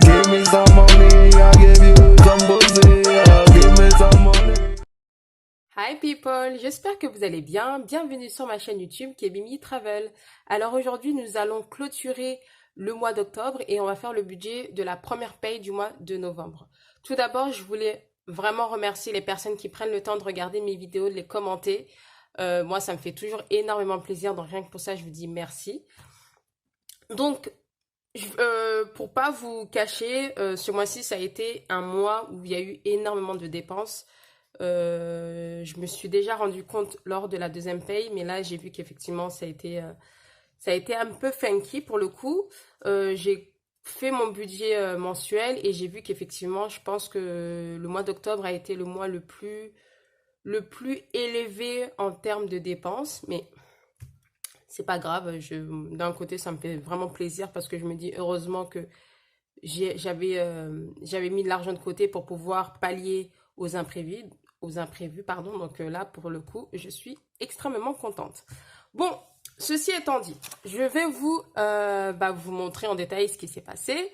Give me some money, I give you some pussy. Give me some money. Hi people, j'espère que vous allez bien. Bienvenue sur ma chaîne YouTube qui est Mimi Travel. Alors aujourd'hui, nous allons clôturer le mois d'octobre et on va faire le budget de la première paye du mois de novembre. Tout d'abord, je voulais vraiment remercier les personnes qui prennent le temps de regarder mes vidéos, de les commenter. Moi, ça me fait toujours énormément plaisir, donc rien que pour ça, je vous dis merci. Donc, pour pas vous cacher, ce mois-ci, ça a été un mois où il y a eu énormément de dépenses. Je me suis déjà rendu compte lors de la deuxième paye, mais là j'ai vu qu'effectivement ça a été un peu funky pour le coup. J'ai fait mon budget mensuel et j'ai vu qu'effectivement je pense que le mois d'octobre a été le mois le plus élevé en termes de dépenses, mais c'est pas grave. D'un côté ça me fait vraiment plaisir parce que je me dis heureusement que j'avais mis de l'argent de côté pour pouvoir pallier aux imprévus, pardon. Donc là, pour le coup, je suis extrêmement contente. Bon, ceci étant dit, je vais vous montrer en détail ce qui s'est passé.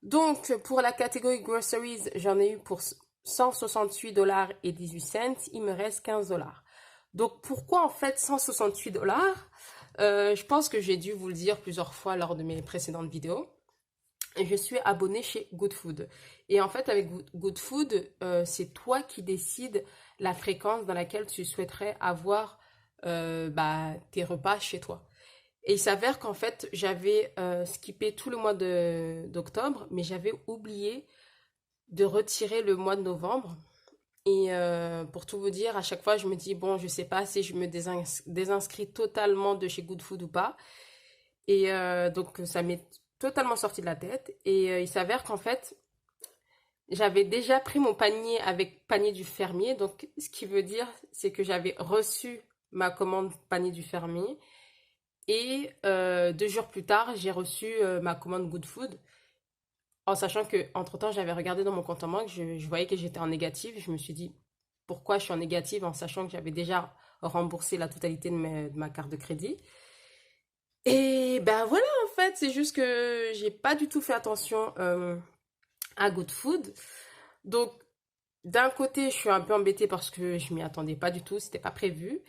Donc, pour la catégorie groceries, j'en ai eu pour 168 dollars et 18 cents. Il me reste 15 dollars. Donc, pourquoi en fait 168 dollars? Je pense que j'ai dû vous le dire plusieurs fois lors de mes précédentes vidéos. Et je suis abonnée chez Good Food. Et en fait, avec Good Food, c'est toi qui décides la fréquence dans laquelle tu souhaiterais avoir tes repas chez toi. Et il s'avère qu'en fait, j'avais skippé tout le mois d'octobre, mais j'avais oublié de retirer le mois de novembre. Et pour tout vous dire, à chaque fois, je me dis, bon, je sais pas si je me désinscris totalement de chez Good Food ou pas. Et donc, ça m'est totalement sorti de la tête. Et il s'avère qu'en fait, j'avais déjà pris mon panier avec panier du fermier. Donc, ce qui veut dire, c'est que j'avais reçu ma commande panier du fermier. Et 2 jours plus tard, j'ai reçu ma commande Good Food. En sachant que, entre-temps, j'avais regardé dans mon compte en banque, je voyais que j'étais en négatif. Je me suis dit, pourquoi je suis en négative en sachant que j'avais déjà remboursé la totalité de ma carte de crédit. Et ben voilà, en fait, c'est juste que j'ai pas du tout fait attention à Good Food. Donc, d'un côté, je suis un peu embêtée parce que je m'y attendais pas du tout, c'était pas prévu.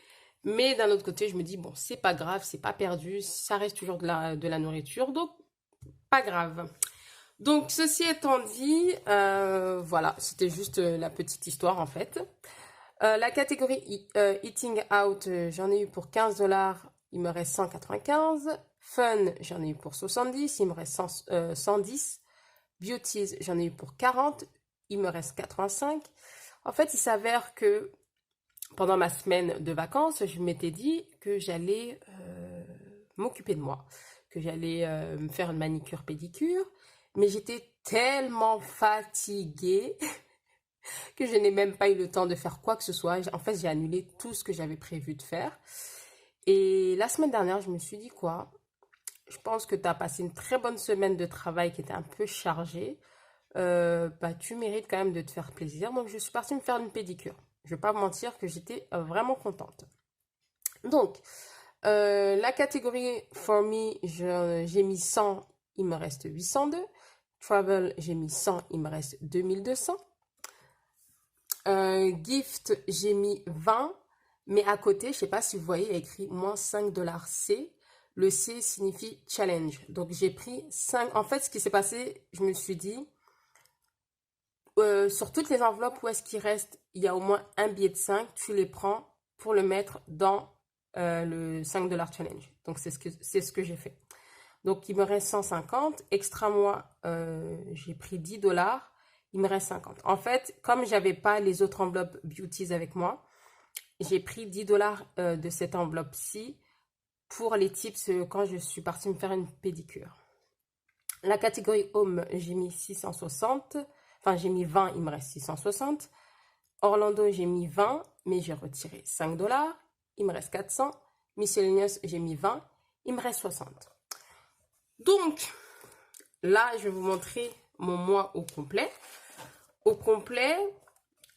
Mais d'un autre côté, je me dis, bon, c'est pas grave, c'est pas perdu, ça reste toujours de la nourriture, donc pas grave. Donc, ceci étant dit, voilà, c'était juste la petite histoire en fait. La catégorie Eating Out, j'en ai eu pour 15 dollars, il me reste 195. Fun, j'en ai eu pour 70, il me reste 110. Beauties, j'en ai eu pour 40, il me reste 85. En fait, il s'avère que pendant ma semaine de vacances, je m'étais dit que j'allais m'occuper de moi, que j'allais me faire une manicure pédicure, mais j'étais tellement fatiguée que je n'ai même pas eu le temps de faire quoi que ce soit. En fait, j'ai annulé tout ce que j'avais prévu de faire. Et la semaine dernière, je me suis dit quoi? Je pense que tu as passé une très bonne semaine de travail qui était un peu chargée. Tu mérites quand même de te faire plaisir. Donc, je suis partie me faire une pédicure. Je vais pas vous mentir que j'étais vraiment contente. Donc, la catégorie For Me, j'ai mis 100, il me reste 802. Travel, j'ai mis 100, il me reste 2200. Gift, j'ai mis 20, mais à côté, je sais pas si vous voyez, il y a écrit moins 5 dollars C. Le C signifie challenge. Donc j'ai pris 5. En fait, ce qui s'est passé, je me suis dit, sur toutes les enveloppes où est-ce qu'il reste, il y a au moins un billet de 5, tu les prends pour le mettre dans le 5 dollars challenge. Donc c'est ce que j'ai fait. Donc il me reste 150. Extra moi, j'ai pris 10 dollars. Il me reste 50. En fait, comme j'avais pas les autres enveloppes Beauties avec moi, j'ai pris 10 dollars de cette enveloppe-ci pour les tips quand je suis partie me faire une pédicure. La catégorie Home, j'ai mis 660. Enfin, j'ai mis 20, il me reste 660. Orlando, j'ai mis 20, mais j'ai retiré 5 dollars. Il me reste 400. Miscellaneous, j'ai mis 20. Il me reste 60. Donc, là, je vais vous montrer mon mois au complet. Au complet,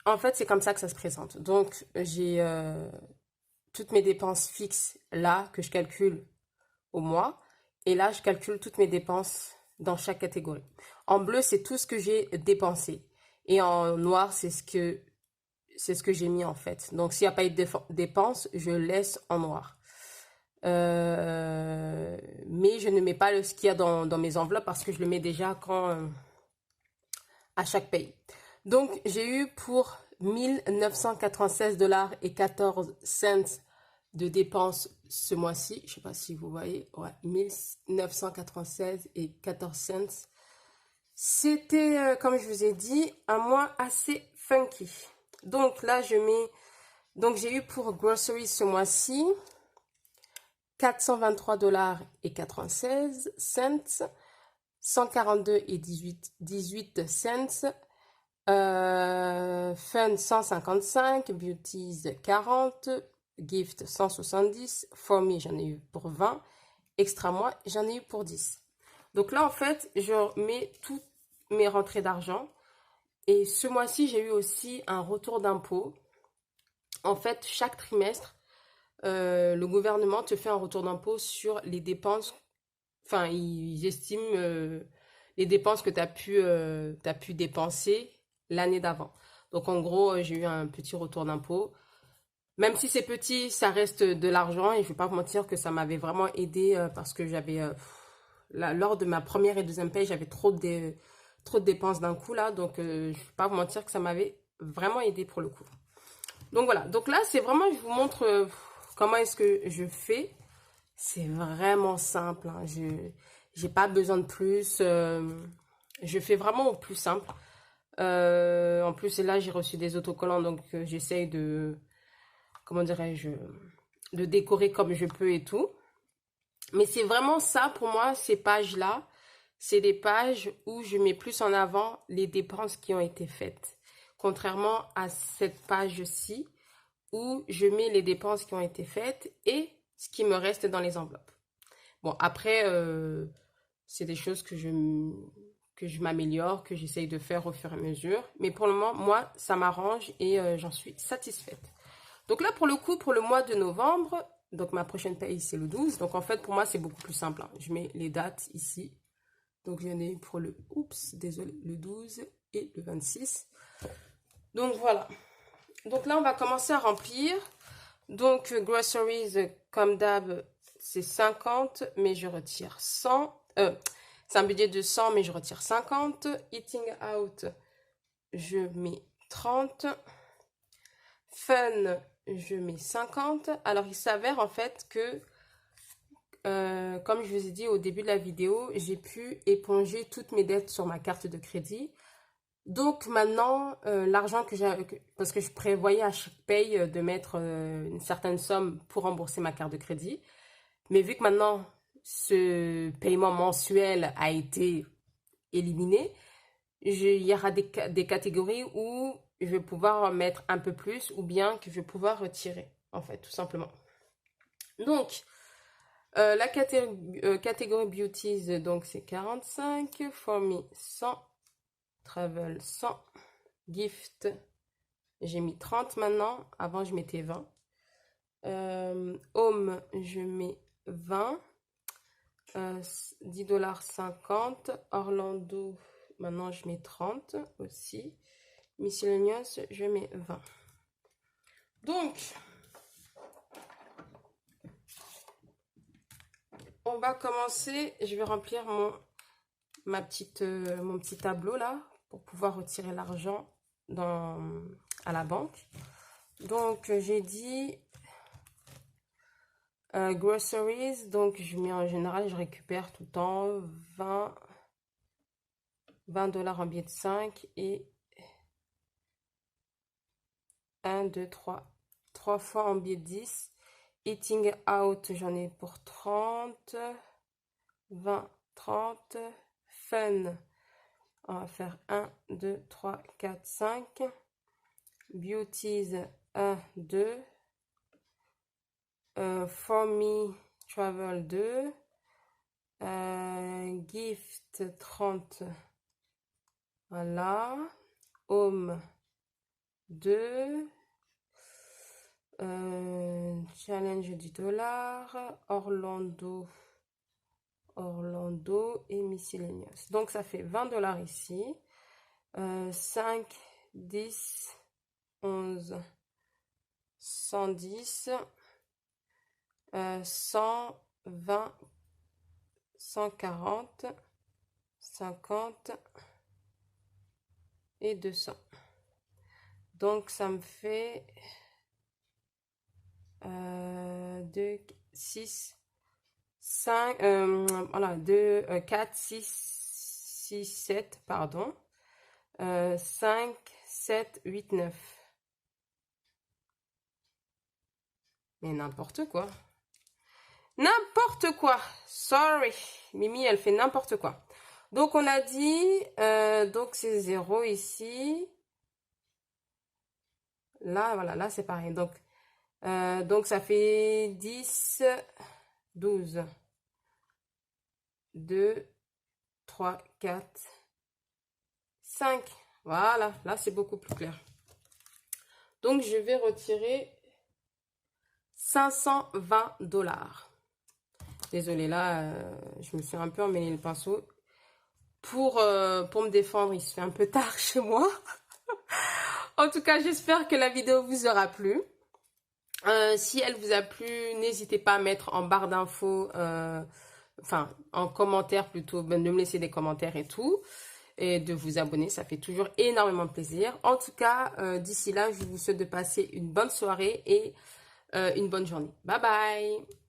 en fait, c'est comme ça que ça se présente. Donc, j'ai toutes mes dépenses fixes là que je calcule au mois. Et là, je calcule toutes mes dépenses dans chaque catégorie. En bleu, c'est tout ce que j'ai dépensé. Et en noir, c'est ce que j'ai mis en fait. Donc, s'il n'y a pas eu de dépenses, je laisse en noir. Mais je ne mets pas ce qu'il y a dans mes enveloppes parce que je le mets déjà à chaque pays. Donc, j'ai eu pour 1996 $ et 14 cents de dépenses ce mois-ci. Je ne sais pas si vous voyez. Ouais, 1996 et 14 cents. C'était, comme je vous ai dit, un mois assez funky. Donc là, donc j'ai eu pour groceries ce mois-ci 423 $ et 96 cents, 142 et 18 cents, Fun 155, Beauties 40, Gift 170, For Me j'en ai eu pour 20, Extra Moi j'en ai eu pour 10. Donc là en fait je mets toutes mes rentrées d'argent et ce mois-ci j'ai eu aussi un retour d'impôt. En fait chaque trimestre le gouvernement te fait un retour d'impôt sur les dépenses, enfin ils estiment les dépenses que tu as pu dépenser l'année d'avant. Donc en gros, j'ai eu un petit retour d'impôt. Même si c'est petit, ça reste de l'argent et je ne vais pas vous mentir que ça m'avait vraiment aidé parce que j'avais, lors de ma première et deuxième paye, j'avais trop de dépenses d'un coup là. Donc je ne vais pas vous mentir que ça m'avait vraiment aidé pour le coup. Donc voilà, donc là c'est vraiment, je vous montre comment est-ce que je fais. C'est vraiment simple, hein. Je n'ai pas besoin de plus. Je fais vraiment au plus simple. En plus, là, j'ai reçu des autocollants, donc j'essaye de, comment dirais-je, de décorer comme je peux et tout. Mais c'est vraiment ça, pour moi, ces pages-là, c'est des pages où je mets plus en avant les dépenses qui ont été faites. Contrairement à cette page-ci, où je mets les dépenses qui ont été faites et ce qui me reste dans les enveloppes. Bon, après, c'est des choses que je m'améliore, que j'essaye de faire au fur et à mesure. Mais pour le moment, moi, ça m'arrange et j'en suis satisfaite. Donc là, pour le coup, pour le mois de novembre, donc ma prochaine paye, c'est le 12. Donc en fait, pour moi, c'est beaucoup plus simple, hein. Je mets les dates ici. Donc j'en ai pour le 12 et le 26. Donc voilà. Donc là, on va commencer à remplir. Donc, groceries, comme d'hab, c'est 50, mais je retire 100. C'est un budget de 100, mais je retire 50. Eating out, je mets 30. Fun, je mets 50. Alors, il s'avère en fait que, comme je vous ai dit au début de la vidéo, j'ai pu éponger toutes mes dettes sur ma carte de crédit. Donc maintenant, l'argent que j'ai, parce que je prévoyais à chaque paye de mettre une certaine somme pour rembourser ma carte de crédit. Mais vu que maintenant, ce paiement mensuel a été éliminé, il y aura des catégories où je vais pouvoir mettre un peu plus ou bien que je vais pouvoir retirer, en fait, tout simplement. Donc, la catégorie Beauties, donc c'est 45, For Me 100, Travel 100, Gift, j'ai mis 30 maintenant, avant je mettais 20. Home, je mets 20. 10 $ 50. Orlando, maintenant je mets 30 aussi. Miscellaneous, je mets 20. Donc, on va commencer. Je vais remplir mon petit tableau là pour pouvoir retirer l'argent à la banque. Donc, j'ai dit groceries. Donc, je mets en général, je récupère tout le temps 20 $ en billet de 5 et 1, 2, 3. 3 fois en billet de 10. Eating out, j'en ai pour 30. 20, 30. Fun, on va faire 1, 2, 3, 4, 5. Beauties, 1, 2. For Me, Travel 2. Gift, 30. Voilà. Home, 2. Challenge du dollar. Orlando d'eau et miscellaneous. Donc, ça fait 20 $ ici. 5, 10, 11, 110, 120, 140, 50 et 200. Donc, ça me fait 2, 6, 5, voilà, 2, 4, 6, 7, pardon. 5, 7, 8, 9. Mais n'importe quoi. N'importe quoi. Sorry. Mimi, elle fait n'importe quoi. Donc, on a dit, donc c'est 0 ici. Là, voilà, là, c'est pareil. Donc, ça fait 10, 12, 2, 3, 4, 5. Voilà, là, c'est beaucoup plus clair. Donc, je vais retirer 520 $. Désolée, là, je me suis un peu emmêlé le pinceau. Pour me défendre, il se fait un peu tard chez moi. En tout cas, j'espère que la vidéo vous aura plu. Si elle vous a plu, n'hésitez pas à mettre en barre d'infos, enfin, en commentaire plutôt, de me laisser des commentaires et tout. Et de vous abonner, ça fait toujours énormément plaisir. En tout cas, d'ici là, je vous souhaite de passer une bonne soirée et une bonne journée. Bye bye!